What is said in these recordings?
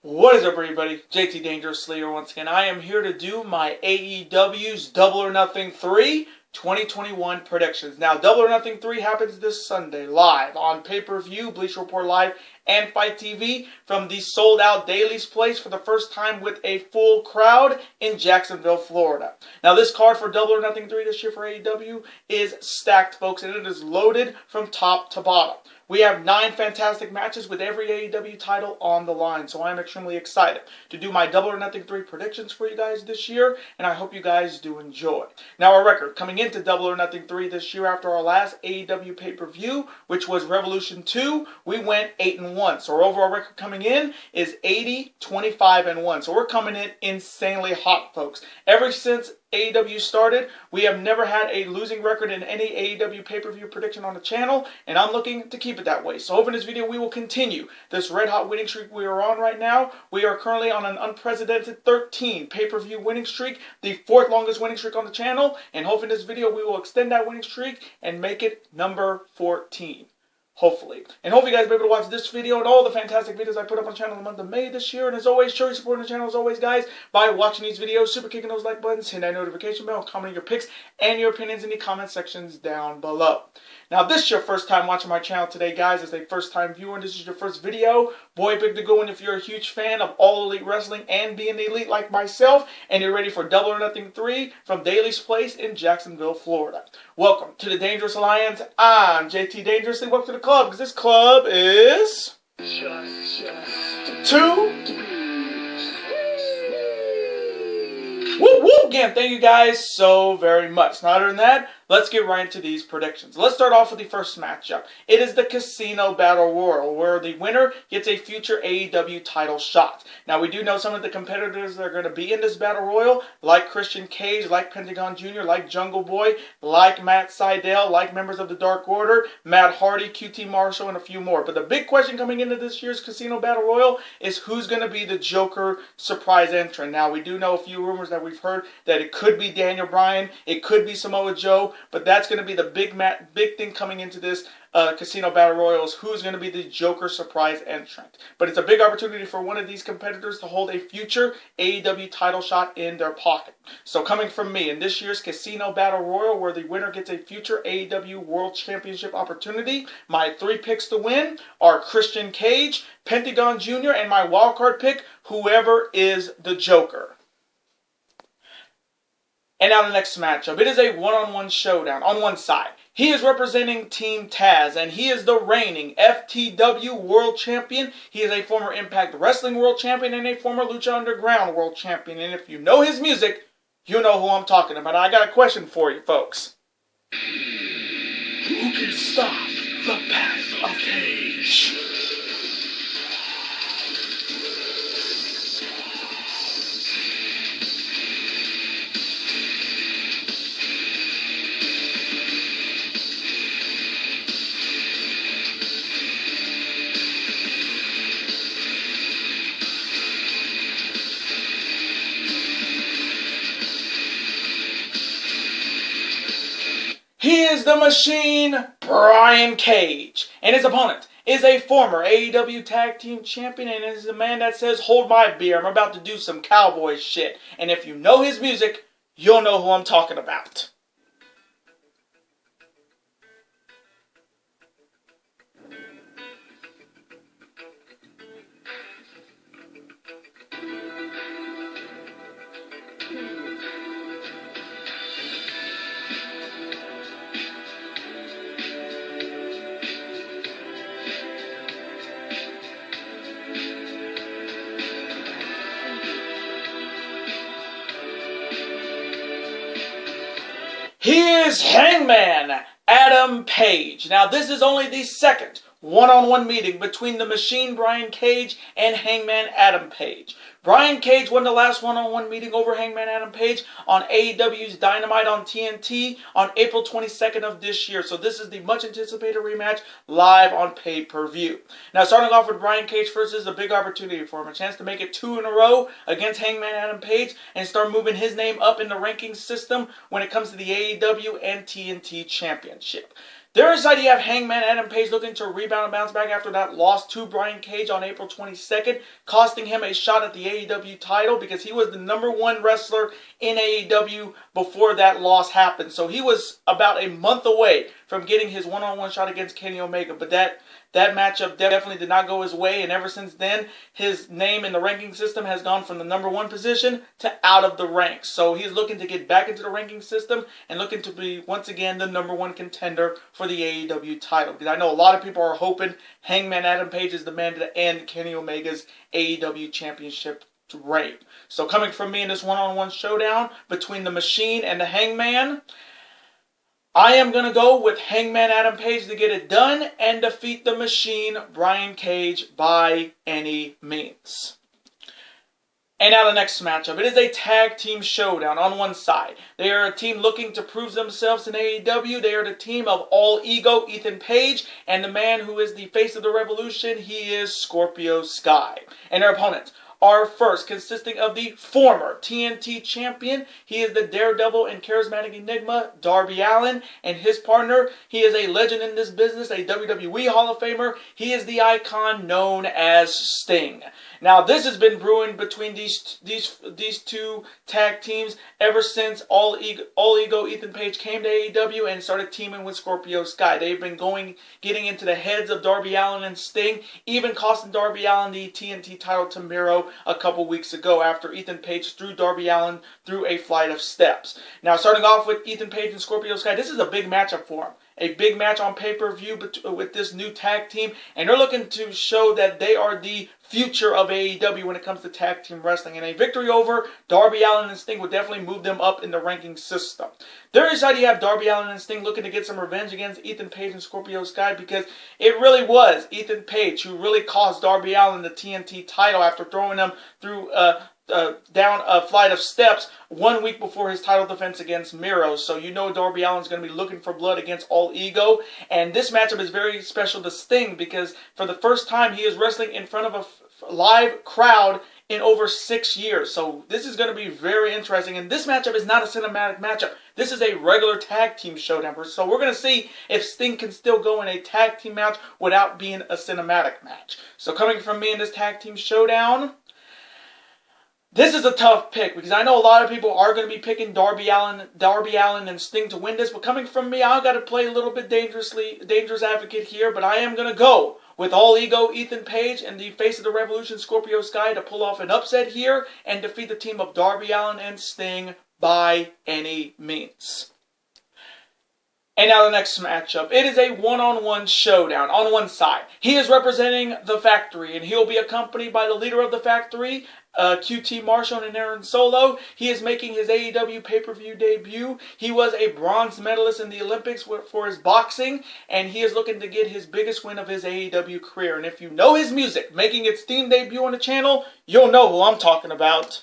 What is up, everybody? JT Dangerously here once again. I am here to do my AEW's Double or Nothing 3 2021 predictions. Now, Double or Nothing 3 happens this Sunday live on pay-per-view, Bleacher Report Live, and Fight TV from the sold-out Daily's Place for the first time with a full crowd in Jacksonville, Florida. Now, this card for Double or Nothing 3 this year for AEW is stacked, folks, and it is loaded from top to bottom. We have 9 fantastic matches with every AEW title on the line, so I'm extremely excited to do my Double or Nothing 3 predictions for you guys this year, and I hope you guys do enjoy. Now, our record coming into Double or Nothing 3 this year after our last AEW pay-per-view, which was Revolution 2, we went 8-1. So our overall record coming in is 80-25-1. So we're coming in insanely hot, folks. Ever since AEW started, we have never had a losing record in any AEW pay-per-view prediction on the channel, and I'm looking to keep it that way. So hoping this video we will continue this red-hot winning streak we are on right now. We are currently on an unprecedented 13 pay-per-view winning streak, the 4th longest winning streak on the channel, and hoping this video we will extend that winning streak and make it number 14. Hopefully. And hopefully you guys will be able to watch this video and all the fantastic videos I put up on the channel in the month of May this year. And as always, show your support on the channel as always, guys, by watching these videos, super kicking those like buttons, hitting that notification bell, commenting your picks and your opinions in the comment sections down below. Now, if this is your first time watching my channel today, guys, as a first-time viewer, and this is your first video, boy, big to go. And if you're a huge fan of all elite wrestling and being elite like myself, and you're ready for Double or Nothing 3 from Daily's Place in Jacksonville, Florida. Welcome to the Dangerous Alliance. I'm JT Dangerously. Welcome to the club, because this club is just two. Woo woo! Again, thank you guys so very much. Now, other than that, let's get right into these predictions. Let's start off with the first matchup. It is the Casino Battle Royal, where the winner gets a future AEW title shot. Now, we do know some of the competitors that are going to be in this Battle Royal, like Christian Cage, like Pentagon Jr., like Jungle Boy, like Matt Sydal, like members of the Dark Order, Matt Hardy, QT Marshall, and a few more. But the big question coming into this year's Casino Battle Royal is who's going to be the Joker surprise entrant. Now, we do know a few rumors that we've heard that it could be Daniel Bryan, it could be Samoa Joe, but that's going to be the big thing coming into this Casino Battle Royal is who's going to be the Joker surprise entrant. But it's a big opportunity for one of these competitors to hold a future AEW title shot in their pocket. So coming from me, in this year's Casino Battle Royal, where the winner gets a future AEW World Championship opportunity, my 3 picks to win are Christian Cage, Pentagon Jr., and my wildcard pick, whoever is the Joker. And now the next matchup. It is a one-on-one showdown. On one side, he is representing Team Taz, and he is the reigning FTW World Champion. He is a former Impact Wrestling World Champion and a former Lucha Underground World Champion. And if you know his music, you know who I'm talking about. I got a question for you, folks. Who can stop the path of Cage? He is the Machine, Brian Cage, and his opponent is a former AEW Tag Team Champion, and is a man that says, "Hold my beer, I'm about to do some cowboy shit." And if you know his music, you'll know who I'm talking about. He is Hangman Adam Page. Now, this is only the second one-on-one meeting between the Machine Brian Cage and Hangman Adam Page. Brian Cage won the last one-on-one meeting over Hangman Adam Page on AEW's Dynamite on TNT on April 22nd of this year. So this is the much-anticipated rematch live on pay-per-view. Now, starting off with Brian Cage first, this is a big opportunity for him. A chance to make it 2 in a row against Hangman Adam Page and start moving his name up in the ranking system when it comes to the AEW and TNT Championship. There is side you have Hangman Adam Page looking to rebound and bounce back after that loss to Brian Cage on April 22nd, costing him a shot at the AEW title because he was the #1 wrestler in AEW before that loss happened. So he was about a month away from getting his one-on-one shot against Kenny Omega, but that matchup definitely did not go his way, and ever since then, his name in the ranking system has gone from the #1 position to out of the ranks. So he's looking to get back into the ranking system and looking to be, once again, the #1 contender for the AEW title. Because I know a lot of people are hoping Hangman Adam Page is the man to end Kenny Omega's AEW championship reign. So coming from me in this one-on-one showdown between the Machine and the Hangman, I am going to go with Hangman Adam Page to get it done and defeat the Machine, Brian Cage, by any means. And now the next matchup. It is a tag team showdown on one side. They are a team looking to prove themselves in AEW. They are the team of All Ego, Ethan Page, and the man who is the face of the revolution, he is Scorpio Sky. And their opponents are first, consisting of the former TNT champion. He is the daredevil and charismatic enigma, Darby Allin, and his partner, he is a legend in this business, a WWE Hall of Famer. He is the icon known as Sting. Now, this has been brewing between these two tag teams ever since All Ego Ethan Page came to AEW and started teaming with Scorpio Sky. They've been getting into the heads of Darby Allin and Sting, even costing Darby Allin the TNT title to Miro a couple weeks ago after Ethan Page threw Darby Allin through a flight of steps. Now, starting off with Ethan Page and Scorpio Sky, this is a big matchup for him. A big match on pay-per-view with this new tag team, and they're looking to show that they are the future of AEW when it comes to tag team wrestling. And a victory over Darby Allin and Sting would definitely move them up in the ranking system. There is side you have Darby Allin and Sting looking to get some revenge against Ethan Page and Scorpio Sky, because it really was Ethan Page who really cost Darby Allin the TNT title after throwing him through down a flight of steps 1 week before his title defense against Miro. So you know Darby Allin's going to be looking for blood against All Ego. And this matchup is very special to Sting because for the first time he is wrestling in front of a live crowd in over 6 years. So this is going to be very interesting. And this matchup is not a cinematic matchup. This is a regular tag team showdown. So we're going to see if Sting can still go in a tag team match without being a cinematic match. So coming from me in this tag team showdown, this is a tough pick because I know a lot of people are going to be picking Darby Allin and Sting to win this. But coming from me, I've got to play a little bit dangerous advocate here. But I am going to go with All Ego Ethan Page and the face of the revolution Scorpio Sky to pull off an upset here and defeat the team of Darby Allin and Sting by any means. And now the next matchup. It is a one-on-one showdown on one side. He is representing the Factory, and he'll be accompanied by the leader of the Factory, QT Marshall and Aaron Solo. He is making his AEW pay-per-view debut. He was a bronze medalist in the Olympics for his boxing, and he is looking to get his biggest win of his AEW career. And if you know his music, making its theme debut on the channel, you'll know who I'm talking about.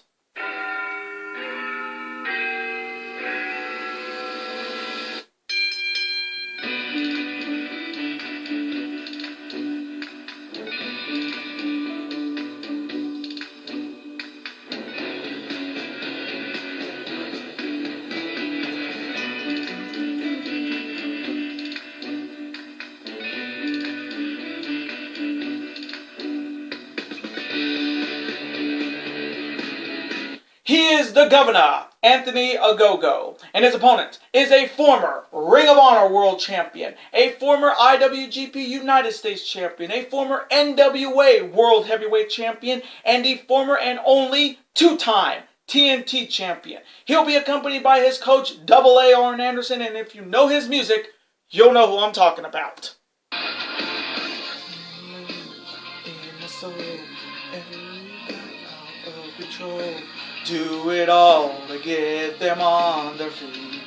He is the Governor, Anthony Ogogo, and his opponent is a former Ring of Honor World Champion, a former IWGP United States Champion, a former NWA World Heavyweight Champion, and the former and only two-time TNT Champion. He'll be accompanied by his coach, AA Arn Anderson, and if you know his music, you'll know who I'm talking about. Do it all to get them on their feet.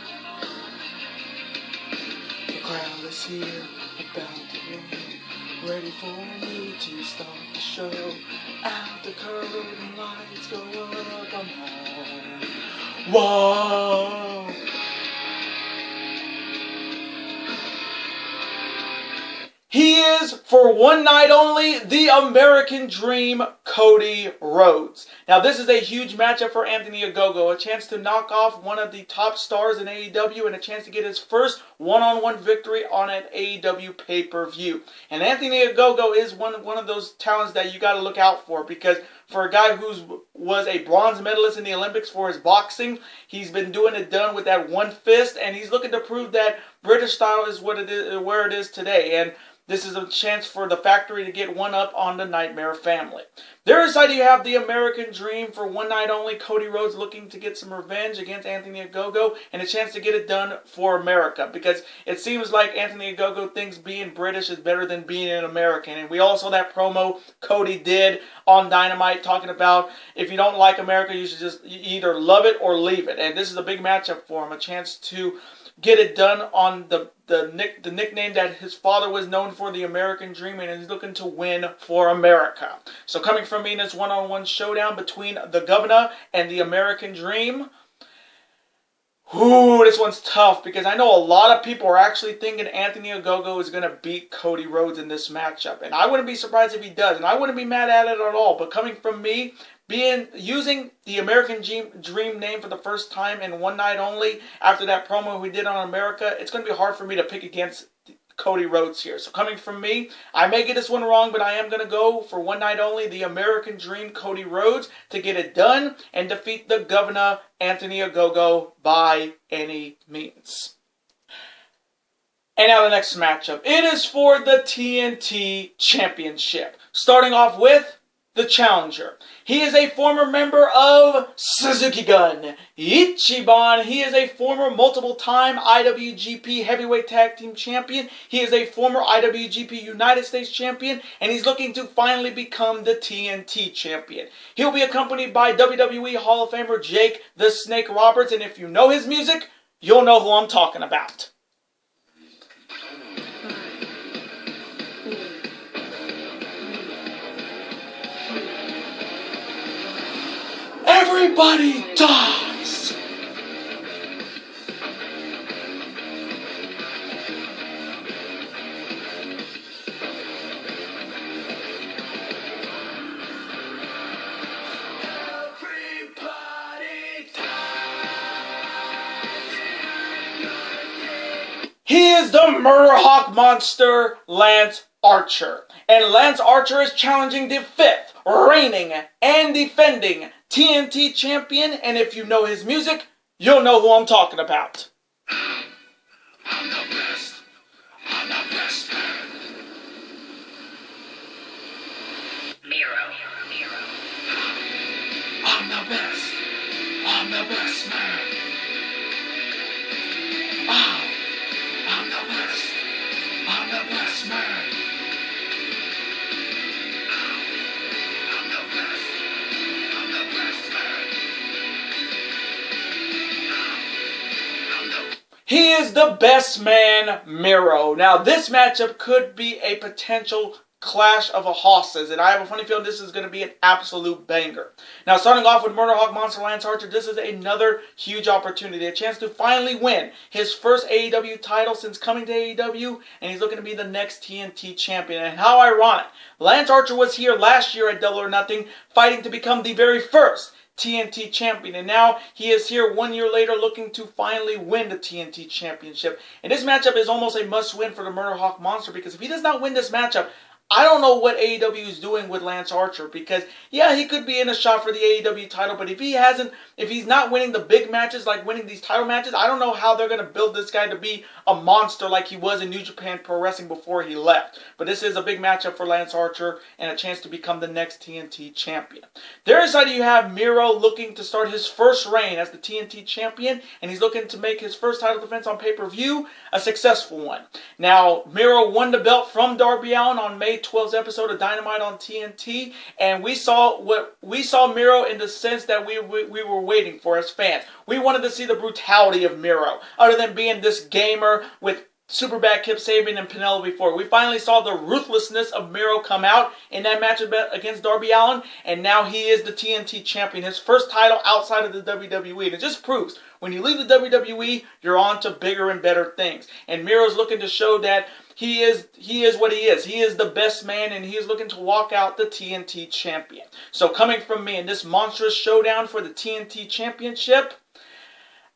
The crowd is here, about to leave, ready for me to start the show. Out the curtain lights go up, I'm home. Whoa! He is is, for one night only, the American Dream, Cody Rhodes. Now, this is a huge matchup for Anthony Ogogo, a chance to knock off one of the top stars in AEW and a chance to get his first one-on-one victory on an AEW pay-per-view. And Anthony Ogogo is one of those talents that you got to look out for, because for a guy who was a bronze medalist in the Olympics for his boxing, he's been doing it done with that one fist, and he's looking to prove that British style is what it is, where it is today. And this is a chance for the Factory to get one up on the Nightmare family. Their side, you have the American Dream, for one night only. Cody Rhodes looking to get some revenge against Anthony Ogogo and a chance to get it done for America, because it seems like Anthony Ogogo thinks being British is better than being an American. And we all saw that promo Cody did on Dynamite talking about if you don't like America, you should just either love it or leave it. And this is a big matchup for him, a chance to get it done on the nickname that his father was known for, the American Dream, and he's looking to win for America. So coming from me in this one-on-one showdown between the Governor and the American Dream, ooh, this one's tough, because I know a lot of people are actually thinking Anthony Ogogo is going to beat Cody Rhodes in this matchup. And I wouldn't be surprised if he does, and I wouldn't be mad at it at all. But coming from me, using the American Dream name for the first time in one night only, after that promo we did on America, it's going to be hard for me to pick against Cody Rhodes here. So coming from me, I may get this one wrong, but I am going to go for one night only, the American Dream, Cody Rhodes, to get it done and defeat the Governor, Anthony Ogogo, by any means. And now the next matchup. It is for the TNT Championship. Starting off with the challenger. He is a former member of Suzuki Gun, Ichiban. He is a former multiple-time IWGP Heavyweight Tag Team Champion. He is a former IWGP United States Champion, and he's looking to finally become the TNT Champion. He'll be accompanied by WWE Hall of Famer Jake the Snake Roberts, and if you know his music, you'll know who I'm talking about. Everybody dies! He is the Murder Hawk Monster, Lance Archer. And Lance Archer is challenging the 5th reigning and defending TNT Champion, and if you know his music, you'll know who I'm talking about. I'm the best. I'm the best man. Miro. I'm the best. I'm the best man. Oh, I'm the best. I'm the best man. He is the best man, Miro. Now, this matchup could be a potential clash of hosses, and I have a funny feeling this is going to be an absolute banger. Now, starting off with Murder Hawk Monster Lance Archer, this is another huge opportunity, a chance to finally win his first AEW title since coming to AEW, and he's looking to be the next TNT champion. And how ironic, Lance Archer was here last year at Double or Nothing, fighting to become the very first TNT champion, and now he is here 1 year later looking to finally win the TNT championship. And this matchup is almost a must-win for the Murder Hawk Monster, because if he does not win this matchup, I don't know what AEW is doing with Lance Archer, because, yeah, he could be in a shot for the AEW title, but if he's not winning the big matches, like winning these title matches, I don't know how they're going to build this guy to be a monster like he was in New Japan Pro Wrestling before he left. But this is a big matchup for Lance Archer and a chance to become the next TNT champion. Their side, you have Miro looking to start his first reign as the TNT champion, and he's looking to make his first title defense on pay-per-view a successful one. Now, Miro won the belt from Darby Allin on May 12th episode of Dynamite on TNT, and we saw Miro in the sense that we were waiting for as fans. We wanted to see the brutality of Miro, other than being this gamer with Superbad Kip Sabian and Penelope Ford. We finally saw the ruthlessness of Miro come out in that match against Darby Allin, and now he is the TNT champion. His first title outside of the WWE. And it just proves when you leave the WWE, you're on to bigger and better things. And Miro's looking to show that he is what he is. He is the best man, and he is looking to walk out the TNT champion. So coming from me in this monstrous showdown for the TNT championship,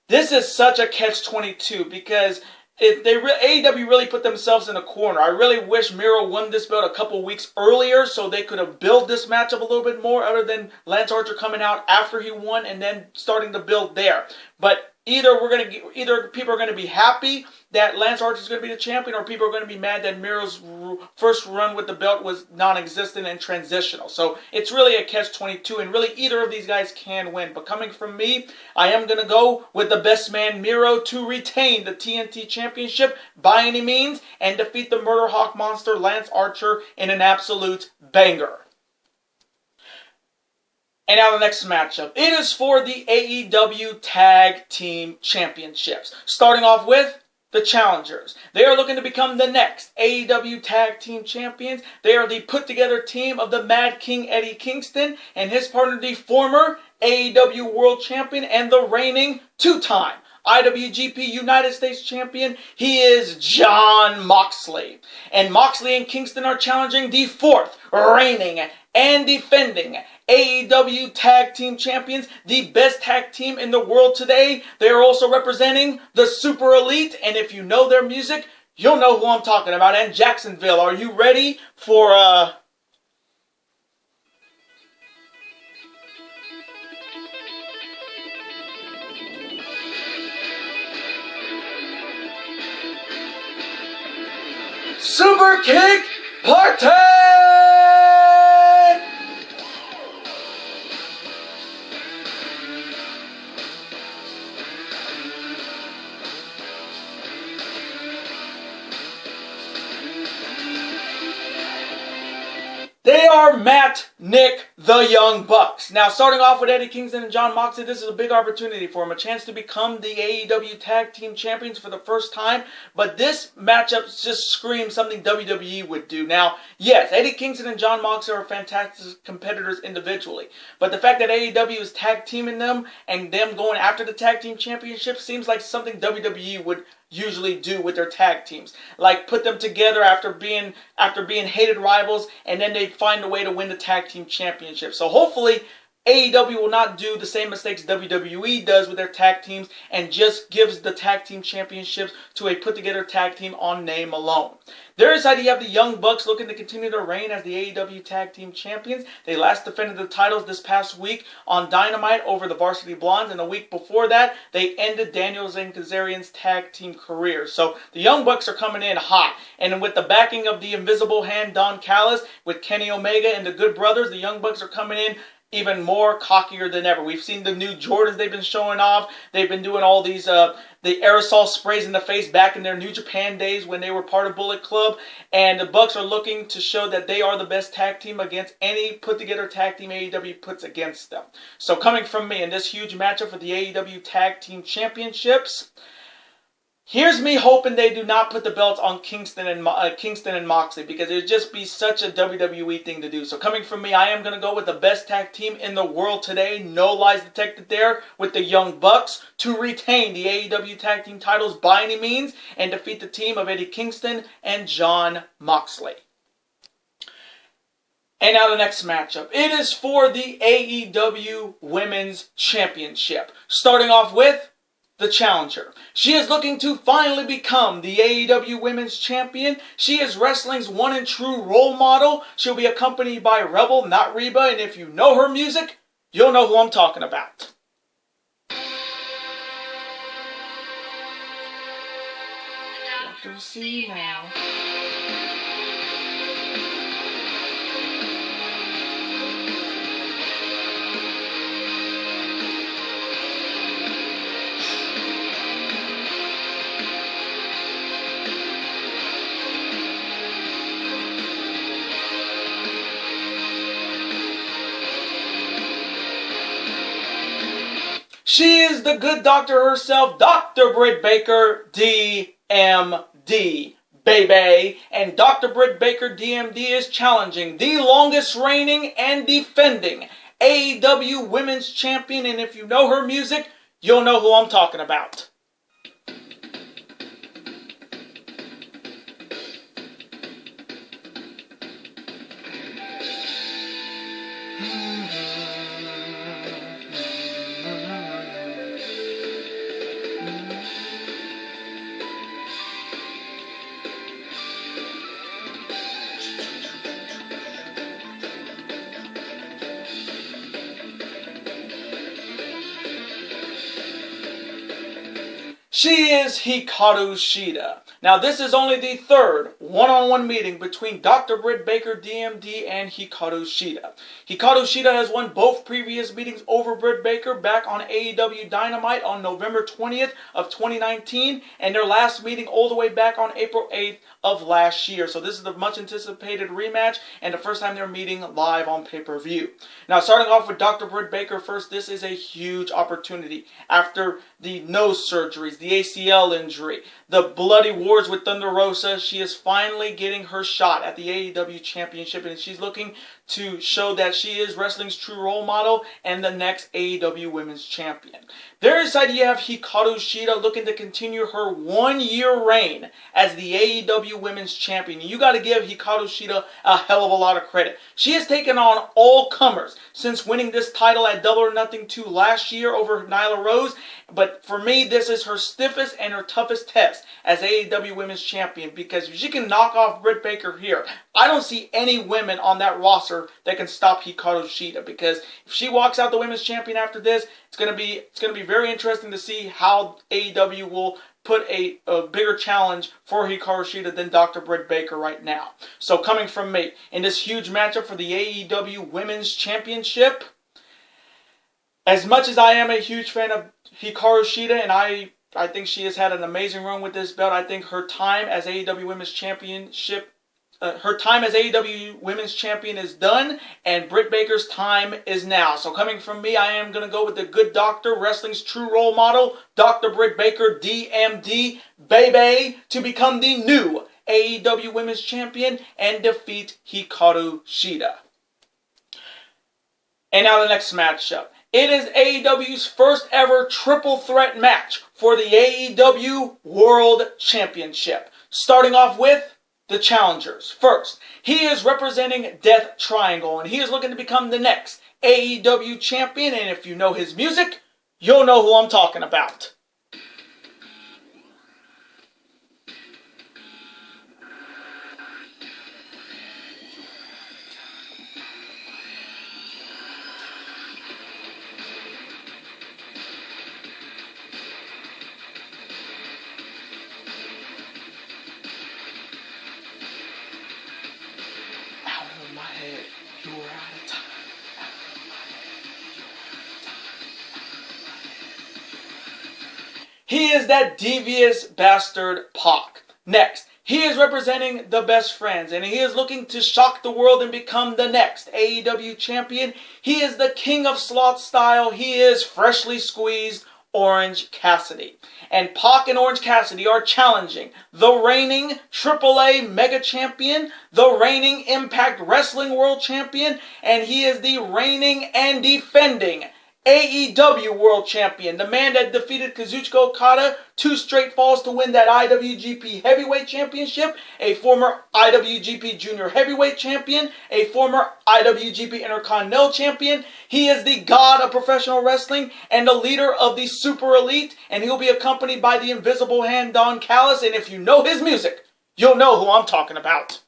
this is such a catch-22 because AEW really put themselves in a corner. I really wish Miro won this belt a couple weeks earlier so they could have built this matchup a little bit more other than Lance Archer coming out after he won and then starting to build there. But either people are going to be happy that Lance Archer is going to be the champion, or people are going to be mad that Miro's first run with the belt was non-existent and transitional. So it's really a catch-22, and really either of these guys can win. But coming from me, I am going to go with the best man Miro to retain the TNT championship by any means and defeat the Murder Hawk monster Lance Archer in an absolute banger. And now the next matchup. It is for the AEW Tag Team Championships. Starting off with the challengers. They are looking to become the next AEW Tag Team Champions. They are the put-together team of the Mad King Eddie Kingston and his partner, the former AEW World Champion and the reigning two-time IWGP United States Champion. He is Jon Moxley. And Moxley and Kingston are challenging the fourth reigning and defending AEW Tag Team Champions, the best tag team in the world today. They are also representing the Super Elite, and if you know their music, you'll know who I'm talking about. And Jacksonville, are you ready for Super Kick Party? They are Matt, Nick, the Young Bucks. Now, starting off with Eddie Kingston and Jon Moxley, this is a big opportunity for them. A chance to become the AEW Tag Team Champions for the first time. But this matchup just screams something WWE would do. Now, yes, Eddie Kingston and Jon Moxley are fantastic competitors individually. But the fact that AEW is tag teaming them and them going after the Tag Team Championship seems like something WWE would usually do with their tag teams. Like put them together after being hated rivals, and then they find a way to win the tag team championship. So hopefully AEW will not do the same mistakes WWE does with their tag teams and just gives the tag team championships to a put together tag team on name alone. Their side, you have the Young Bucks looking to continue their reign as the AEW Tag Team Champions. They last defended the titles this past week on Dynamite over the Varsity Blondes, and a week before that, they ended Daniels and Kazarian's tag team careers. So the Young Bucks are coming in hot, and with the backing of the Invisible Hand Don Callis, with Kenny Omega and the Good Brothers, the Young Bucks are coming in even more cockier than ever. We've seen the new Jordans they've been showing off. They've been doing all these the aerosol sprays in the face back in their New Japan days when they were part of Bullet Club. And the Bucks are looking to show that they are the best tag team against any put-together tag team AEW puts against them. So coming from me in this huge matchup for the AEW Tag Team Championships, here's me hoping they do not put the belts on Kingston and Moxley, because it would just be such a WWE thing to do. So coming from me, I am going to go with the best tag team in the world today, no lies detected there, with the Young Bucks to retain the AEW Tag Team titles by any means and defeat the team of Eddie Kingston and Jon Moxley. And now the next matchup. It is for the AEW Women's Championship. Starting off with the challenger. She is looking to finally become the AEW Women's Champion. She is wrestling's one and true role model. She'll be accompanied by Rebel, not Reba, and if you know her music, you'll know who I'm talking about. What do see now? She is the good doctor herself, Dr. Britt Baker, DMD. baby. And Dr. Britt Baker, DMD, is challenging the longest reigning and defending AEW Women's Champion. And if you know her music, you'll know who I'm talking about. She is Hikaru Shida. Now, this is only the third one-on-one meeting between Dr. Britt Baker, DMD, and Hikaru Shida. Hikaru Shida has won both previous meetings over Britt Baker back on AEW Dynamite on November 20th of 2019, and their last meeting all the way back on April 8th of last year. So this is the much-anticipated rematch, and the first time they're meeting live on pay-per-view. Now, starting off with Dr. Britt Baker first, this is a huge opportunity. After the nose surgeries, the ACL injury, the bloody wars with Thunder Rosa, she is finally getting her shot at the AEW Championship, and she's looking to show that she is wrestling's true role model and the next AEW Women's Champion. Their side, you have Hikaru Shida looking to continue her one-year reign as the AEW Women's Champion. You got to give Hikaru Shida a hell of a lot of credit. She has taken on all comers since winning this title at Double or Nothing 2 last year over Nyla Rose. But for me, this is her stiffest and her toughest test as AEW Women's Champion, because if she can knock off Britt Baker here, I don't see any women on that roster that can stop Hikaru Shida, because if she walks out the Women's Champion after this, it's gonna be very interesting to see how AEW will put a bigger challenge for Hikaru Shida than Dr. Britt Baker right now. So coming from me, in this huge matchup for the AEW Women's Championship, as much as I am a huge fan of Hikaru Shida, and I think she has had an amazing run with this belt, I think her time as AEW Women's Championship, her time as AEW Women's Champion is done, and Britt Baker's time is now. So coming from me, I am going to go with the good doctor, wrestling's true role model, Dr. Britt Baker, DMD, baby, to become the new AEW Women's Champion and defeat Hikaru Shida. And now the next matchup. It is AEW's first ever triple threat match for the AEW World Championship. Starting off with the challengers. First, he is representing Death Triangle, and he is looking to become the next AEW champion. And if you know his music, you'll know who I'm talking about. He is that devious bastard Pac. Next, he is representing the Best Friends, and he is looking to shock the world and become the next AEW champion. He is the king of sloth style. He is freshly squeezed Orange Cassidy. And Pac and Orange Cassidy are challenging the reigning AAA Mega Champion, the reigning Impact Wrestling World Champion, and he is the reigning and defending AEW World Champion, the man that defeated Kazuchika Okada 2 straight falls to win that IWGP Heavyweight Championship, a former IWGP Junior Heavyweight Champion, a former IWGP Intercontinental Champion. He is the god of professional wrestling and the leader of the Super Elite, and he'll be accompanied by the Invisible Hand Don Callis, and if you know his music, you'll know who I'm talking about.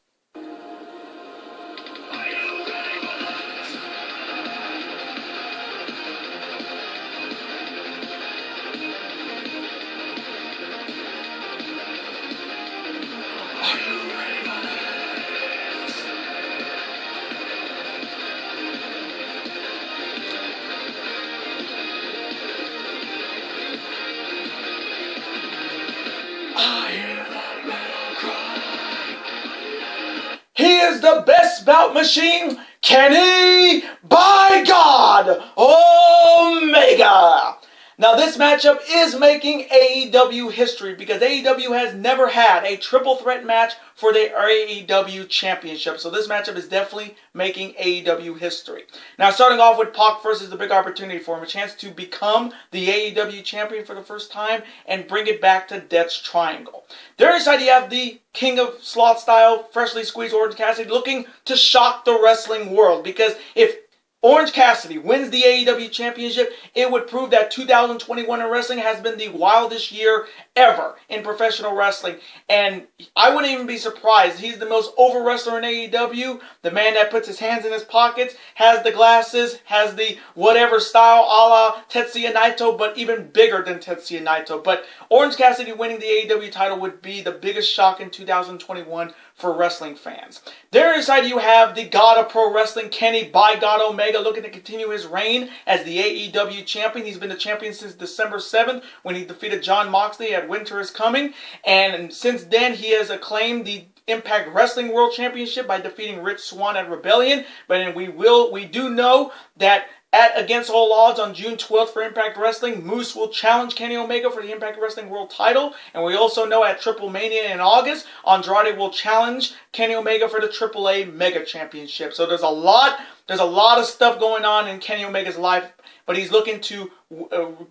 He is the best bout machine. Can he? By God! Omega! Now this matchup is making AEW history because AEW has never had a triple threat match for the AEW Championship. So this matchup is definitely making AEW history. Now starting off with Pac versus the big opportunity for him. A chance to become the AEW Champion for the first time and bring it back to Death's Triangle. There inside you have the King of Sloth style, freshly squeezed Orange Cassidy looking to shock the wrestling world. Because if Orange Cassidy wins the AEW Championship, it would prove that 2021 in wrestling has been the wildest year ever in professional wrestling. And I wouldn't even be surprised. He's the most over wrestler in AEW. The man that puts his hands in his pockets, has the glasses, has the whatever style a la Tetsuya Naito, but even bigger than Tetsuya Naito. But Orange Cassidy winning the AEW title would be the biggest shock in 2021 for wrestling fans. There inside you have the God of Pro Wrestling, Kenny by God Omega, looking to continue his reign as the AEW champion. He's been the champion since December 7th when he defeated Jon Moxley at Winter is Coming. And since then, he has acclaimed the Impact Wrestling World Championship by defeating Rich Swann at Rebellion. But we do know that at Against All Odds on June 12th for Impact Wrestling, Moose will challenge Kenny Omega for the Impact Wrestling World title. And we also know at Triple Mania in August, Andrade will challenge Kenny Omega for the AAA Mega Championship. So there's a lot of stuff going on in Kenny Omega's life, but he's looking to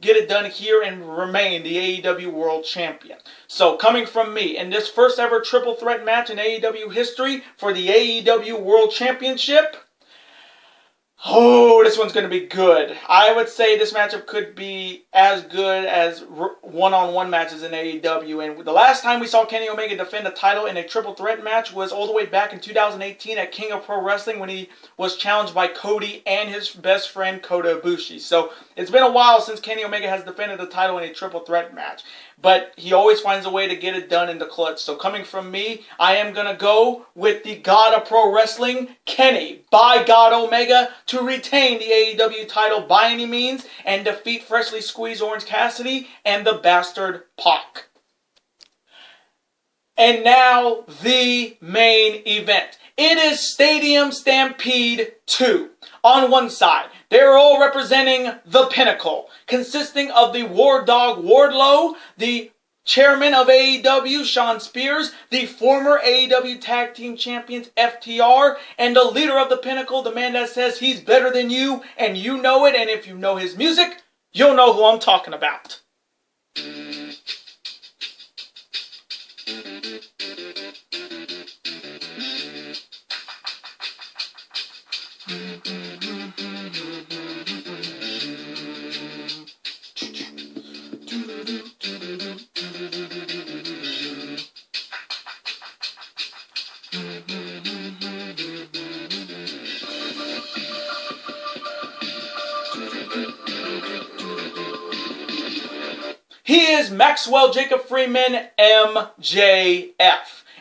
get it done here and remain the AEW World Champion. So coming from me, in this first ever triple threat match in AEW history for the AEW World Championship, oh, this one's going to be good. I would say this matchup could be as good as one-on-one matches in AEW. And the last time we saw Kenny Omega defend a title in a triple threat match was all the way back in 2018 at King of Pro Wrestling when he was challenged by Cody and his best friend Kota Ibushi. So it's been a while since Kenny Omega has defended the title in a triple threat match. But he always finds a way to get it done in the clutch. So coming from me, I am going to go with the God of Pro Wrestling, Kenny by God Omega, to retain the AEW title by any means and defeat freshly squeezed Orange Cassidy and the bastard Pac. And now the main event. It is Stadium Stampede 2. On one side, they're all representing the Pinnacle, consisting of the War Dog Wardlow, the chairman of AEW, Shawn Spears, the former AEW Tag Team Champions, FTR, and the leader of the Pinnacle, the man that says he's better than you, and you know it, and if you know his music, you'll know who I'm talking about. He is Maxwell Jacob Freeman, MJF.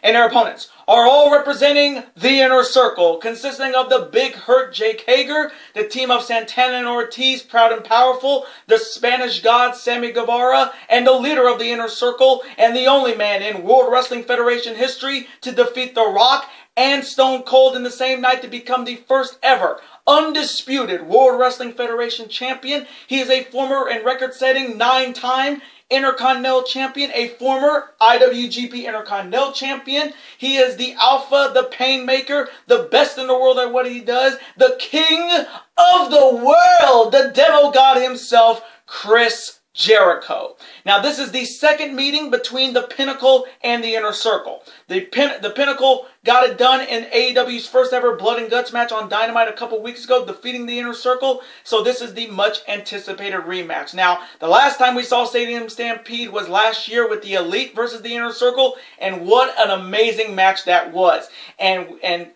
And their opponents are all representing the Inner Circle, consisting of the Big Hurt Jake Hager, the team of Santana and Ortiz, Proud and Powerful, the Spanish God Sammy Guevara, and the leader of the Inner Circle, and the only man in World Wrestling Federation history to defeat The Rock and Stone Cold in the same night to become the first ever undisputed World Wrestling Federation champion. He is a former and record-setting 9-time Intercontinental Champion, a former IWGP Intercontinental Champion. He is the Alpha, the Painmaker, the best in the world at what he does, the King of the World, the Demo God himself, Chris Jericho. Now this is the second meeting between the Pinnacle and the Inner Circle. The Pinnacle got it done in AEW's first ever Blood and Guts match on Dynamite a couple weeks ago, defeating the Inner Circle. So this is the much anticipated rematch. Now, the last time we saw Stadium Stampede was last year with the Elite versus the Inner Circle, and what an amazing match that was. And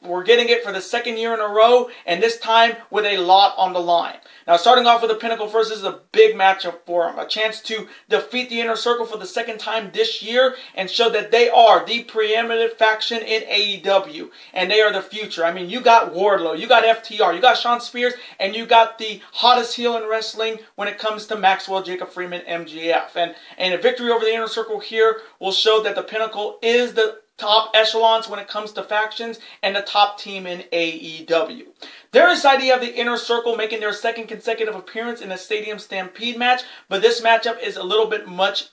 we're getting it for the second year in a row, and this time with a lot on the line. Now, starting off with the Pinnacle first, this is a big matchup for them. A chance to defeat the Inner Circle for the second time this year and show that they are the preeminent faction in AEW. And they are the future. I mean, you got Wardlow, you got FTR, you got Shawn Spears, and you got the hottest heel in wrestling when it comes to Maxwell Jacob Freeman, MJF. And a victory over the Inner Circle here will show that the Pinnacle is the top echelons when it comes to factions and the top team in AEW. There is the idea of the Inner Circle making their second consecutive appearance in a Stadium Stampede match, but this matchup is a little bit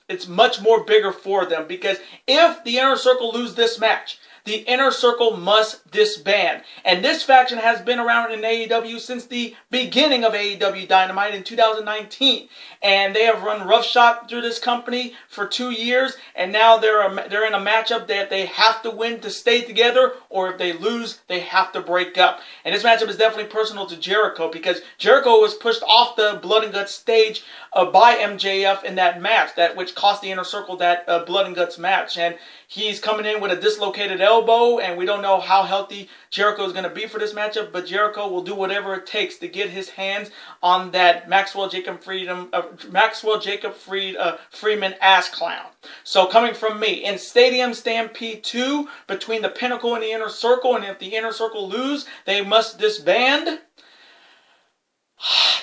it's much more bigger for them, because if the Inner Circle lose this match, the Inner Circle must disband. And this faction has been around in AEW since the beginning of AEW Dynamite in 2019. And they have run roughshod through this company for 2 years. And now they're in a matchup that they have to win to stay together. Or if they lose, they have to break up. And this matchup is definitely personal to Jericho, because Jericho was pushed off the Blood and Guts stage by MJF in that match, which cost the Inner Circle that Blood and Guts match. And he's coming in with a dislocated elbow, and we don't know how healthy Jericho is going to be for this matchup, but Jericho will do whatever it takes to get his hands on that Maxwell Jacob Freeman ass clown. So coming from me, in Stadium Stampede 2, between the Pinnacle and the Inner Circle, and if the Inner Circle lose, they must disband.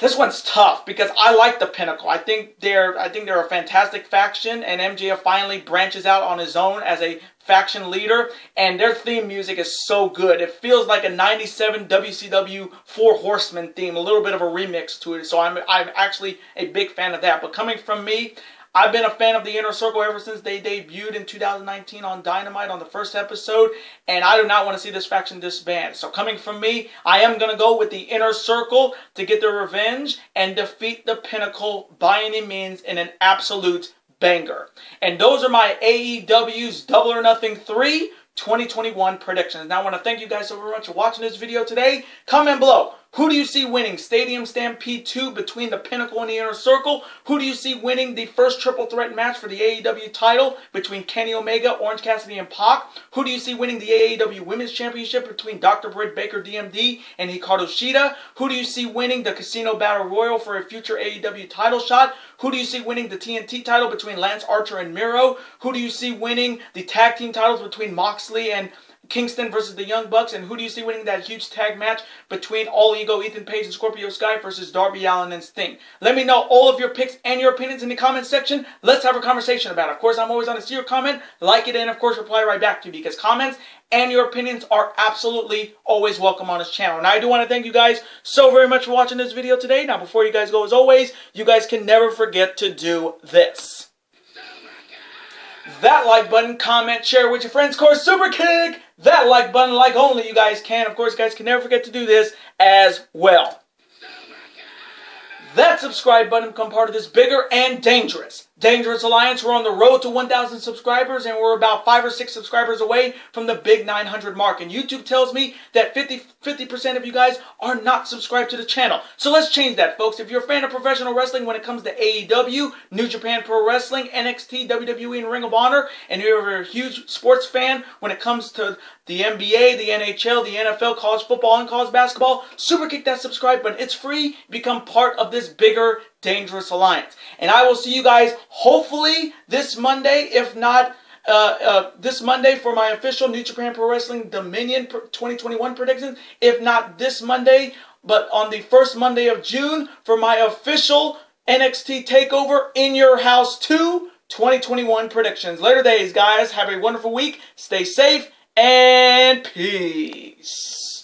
This one's tough, because I like the Pinnacle. I think they're a fantastic faction, and MJF finally branches out on his own as a faction leader, and their theme music is so good. It feels like a 97 WCW Four Horsemen theme, a little bit of a remix to it, so I'm actually a big fan of that. But coming from me, I've been a fan of the Inner Circle ever since they debuted in 2019 on Dynamite on the first episode, and I do not want to see this faction disband. So coming from me, I am going to go with the Inner Circle to get their revenge and defeat the Pinnacle by any means in an absolute banger. And those are my AEW's Double or Nothing 3 2021 predictions. Now I want to thank you guys so very much for watching this video today. Comment below. Who do you see winning Stadium Stampede 2 between the Pinnacle and the Inner Circle? Who do you see winning the first triple threat match for the AEW title between Kenny Omega, Orange Cassidy, and Pac? Who do you see winning the AEW Women's Championship between Dr. Britt Baker, DMD, and Hikaru Shida? Who do you see winning the Casino Battle Royal for a future AEW title shot? Who do you see winning the TNT title between Lance Archer and Miro? Who do you see winning the tag team titles between Moxley and Kingston versus the Young Bucks? And who do you see winning that huge tag match between All Ego, Ethan Page, and Scorpio Sky versus Darby Allin and Sting? Let me know all of your picks and your opinions in the comment section. Let's have a conversation about it. Of course, I'm always on to see your comment, like it, and of course reply right back to you, because comments and your opinions are absolutely always welcome on this channel. And I do want to thank you guys so very much for watching this video today. Now, before you guys go, as always, you guys can never forget to do this. That like button, comment, share with your friends. Of course, super kick that like button like only you guys can. Of course, you guys can never forget to do this as well. That subscribe button become part of this bigger and dangerous alliance. We're on the road to 1,000 subscribers, and we're about 5 or 6 subscribers away from the big 900 mark. And YouTube tells me that 50% of you guys are not subscribed to the channel. So let's change that, folks. If you're a fan of professional wrestling when it comes to AEW, New Japan Pro Wrestling, NXT, WWE, and Ring of Honor, and you're a huge sports fan when it comes to the NBA, the NHL, the NFL, college football, and college basketball, super kick that subscribe button. It's free. Become part of this bigger, dangerous alliance. And I will see you guys hopefully this Monday, if not this Monday, for my official New Japan Pro Wrestling Dominion 2021 predictions. If not this Monday, but on the first Monday of June for my official NXT TakeOver In Your House 2 2021 predictions. Later days, guys. Have a wonderful week. Stay safe and peace.